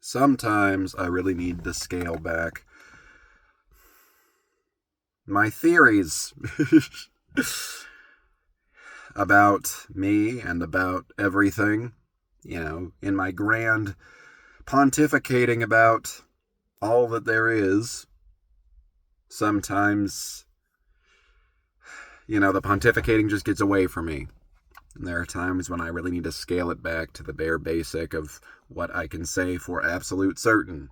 Sometimes I really need to scale back my theories about me and about everything, in my grand pontificating about all that there is. Sometimes, the pontificating just gets away from me. And there are times when I really need to scale it back to the bare basic of what I can say for absolute certain.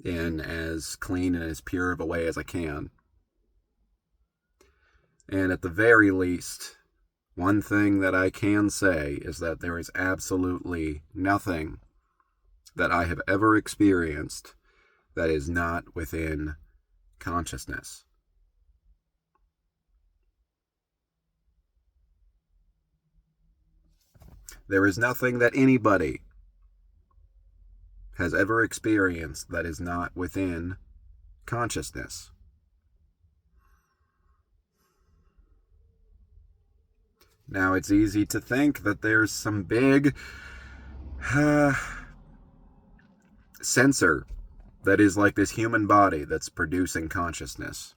In as clean and as pure of a way as I can. And at the very least, one thing that I can say is that there is absolutely nothing that I have ever experienced that is not within consciousness. There is nothing that anybody has ever experienced that is not within consciousness. Now, it's easy to think that there's some big sensor that is like this human body that's producing consciousness.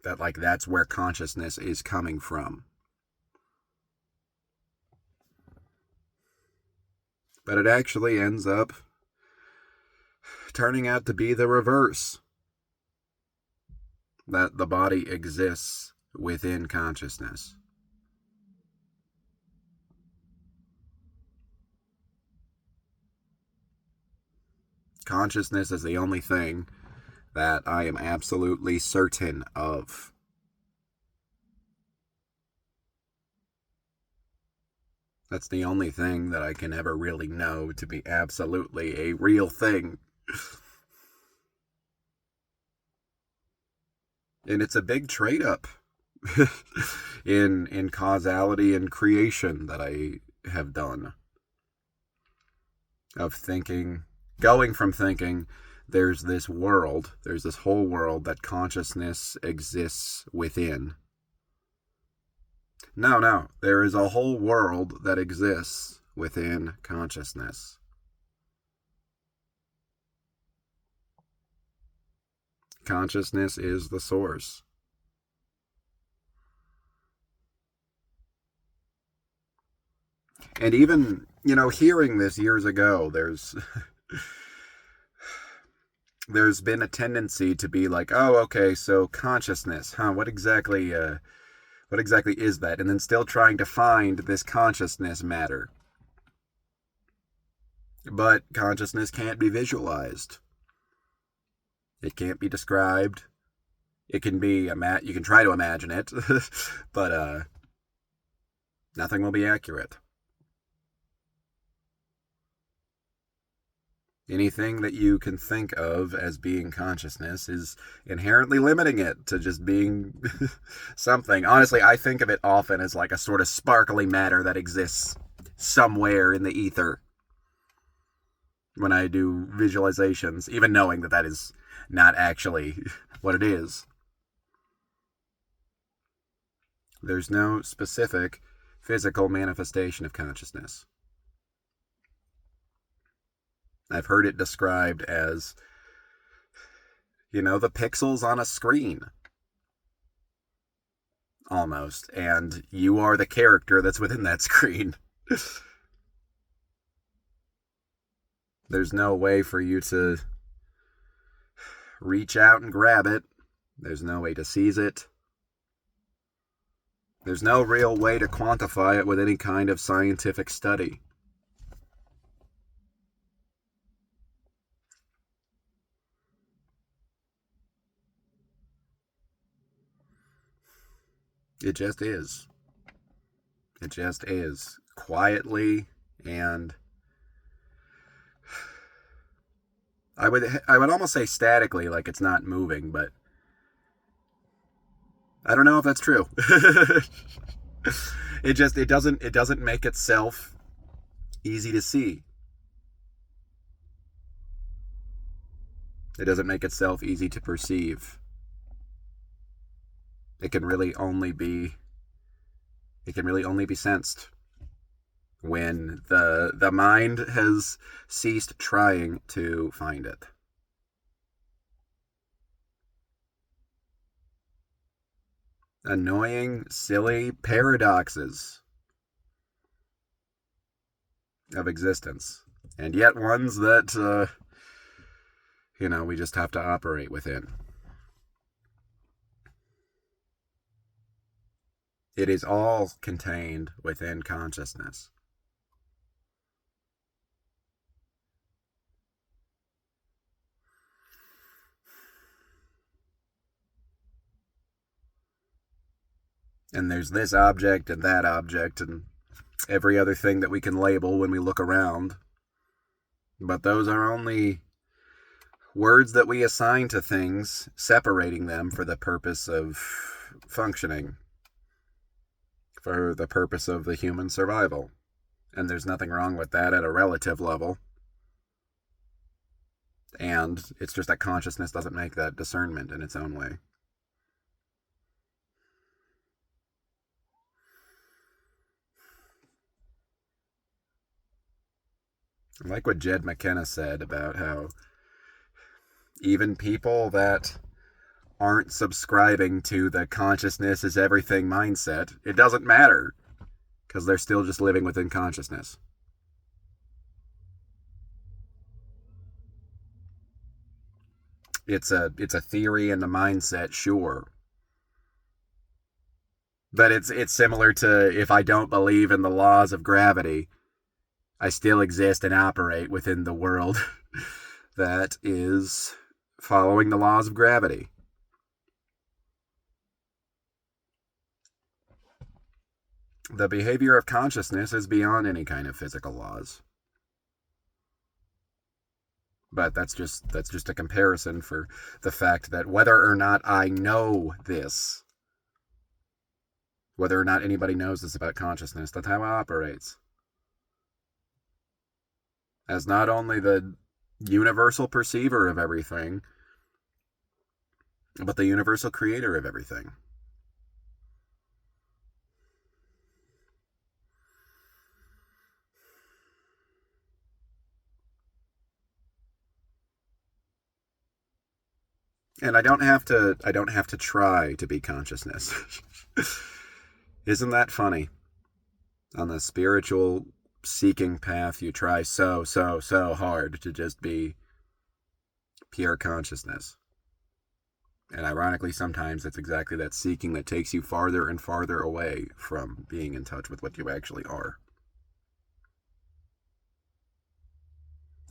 That's where consciousness is coming from. But it actually ends up turning out to be the reverse. That the body exists within consciousness. Consciousness is the only thing that I am absolutely certain of. That's the only thing that I can ever really know to be absolutely a real thing. And it's a big trade-up in causality and creation that I have done. Of thinking, going from thinking, there's this whole world that consciousness exists within. No, there is a whole world that exists within consciousness. Consciousness is the source. And even, hearing this years ago, there's been a tendency to be like, oh, okay, so consciousness, what exactly is that? And then still trying to find this consciousness matter. But consciousness can't be visualized. It can't be described. It can be, you can try to imagine it, but nothing will be accurate. Anything that you can think of as being consciousness is inherently limiting it to just being something. Honestly, I think of it often as like a sort of sparkly matter that exists somewhere in the ether when I do visualizations, even knowing that is not actually what it is. There's no specific physical manifestation of consciousness. I've heard it described as, the pixels on a screen. Almost. And you are the character that's within that screen. There's no way for you to reach out and grab it. There's no way to seize it. There's no real way to quantify it with any kind of scientific study. It just is. It just is. Quietly, and I would almost say statically, like it's not moving, but I don't know if that's true. It doesn't make itself easy to see. It doesn't make itself easy to perceive. It can really only be It can really only be sensed when the mind has ceased trying to find it. Annoying, silly paradoxes of existence, and yet ones that we just have to operate within. It is all contained within consciousness. And there's this object and that object and every other thing that we can label when we look around. But those are only words that we assign to things, separating them for the purpose of functioning, for the purpose of the human survival. And there's nothing wrong with that at a relative level. And it's just that consciousness doesn't make that discernment in its own way. I like what Jed McKenna said about how even people that aren't subscribing to the consciousness is everything mindset, it doesn't matter, because they're still just living within consciousness. It's a theory and a mindset, sure. But it's similar to if I don't believe in the laws of gravity, I still exist and operate within the world that is following the laws of gravity. The behavior of consciousness is beyond any kind of physical laws. But that's just a comparison for the fact that whether or not I know this, whether or not anybody knows this about consciousness, that's how it operates. As not only the universal perceiver of everything, but the universal creator of everything. And I don't have to try to be consciousness. Isn't that funny? On the spiritual seeking path, you try so hard to just be pure consciousness. And ironically, sometimes it's exactly that seeking that takes you farther and farther away from being in touch with what you actually are.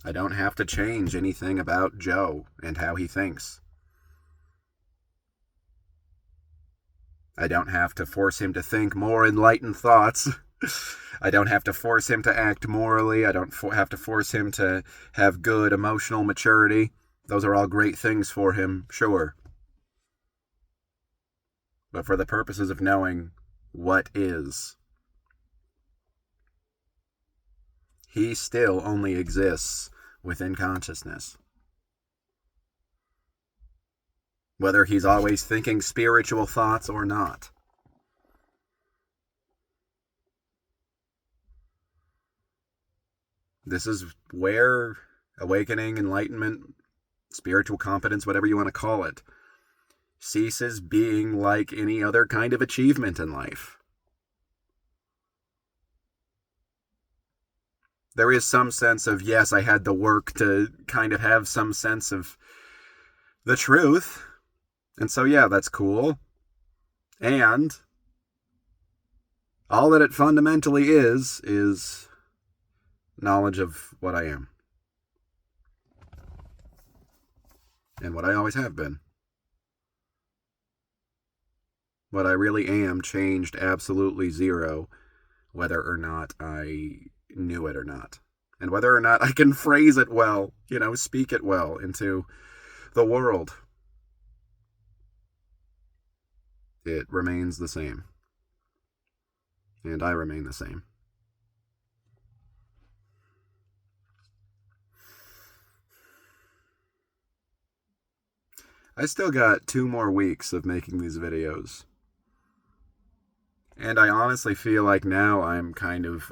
I don't have to change anything about Joe and how he thinks. I don't have to force him to think more enlightened thoughts. I don't have to force him to act morally. I don't have to force him to have good emotional maturity. Those are all great things for him, sure. But for the purposes of knowing what is, he still only exists within consciousness. Whether he's always thinking spiritual thoughts or not. This is where awakening, enlightenment, spiritual competence, whatever you want to call it, ceases being like any other kind of achievement in life. There is some sense of, yes, I had the work to kind of have some sense of the truth. And so, yeah, that's cool. And all that it fundamentally is knowledge of what I am. And what I always have been. What I really am changed absolutely zero, whether or not I knew it or not. And whether or not I can phrase it well, speak it well into the world. It remains the same. And I remain the same. I still got 2 more weeks of making these videos. And I honestly feel like now I'm kind of,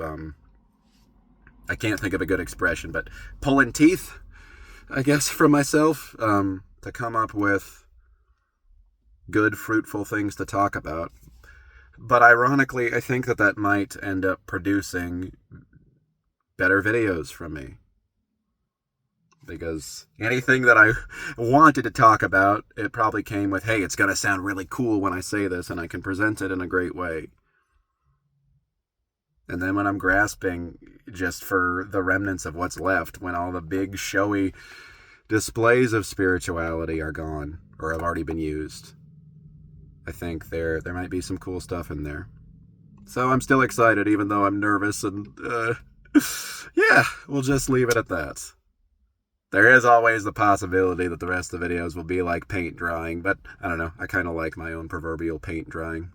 I can't think of a good expression, but pulling teeth, I guess, from myself to come up with good, fruitful things to talk about. But ironically, I think that that might end up producing better videos from me. Because anything that I wanted to talk about, it probably came with, hey, it's going to sound really cool when I say this, and I can present it in a great way. And then when I'm grasping just for the remnants of what's left, when all the big, showy displays of spirituality are gone or have already been used, I think there might be some cool stuff in there. So I'm still excited, even though I'm nervous, and yeah, we'll just leave it at that. There is always the possibility that the rest of the videos will be like paint drying, but I don't know, I kind of like my own proverbial paint drying.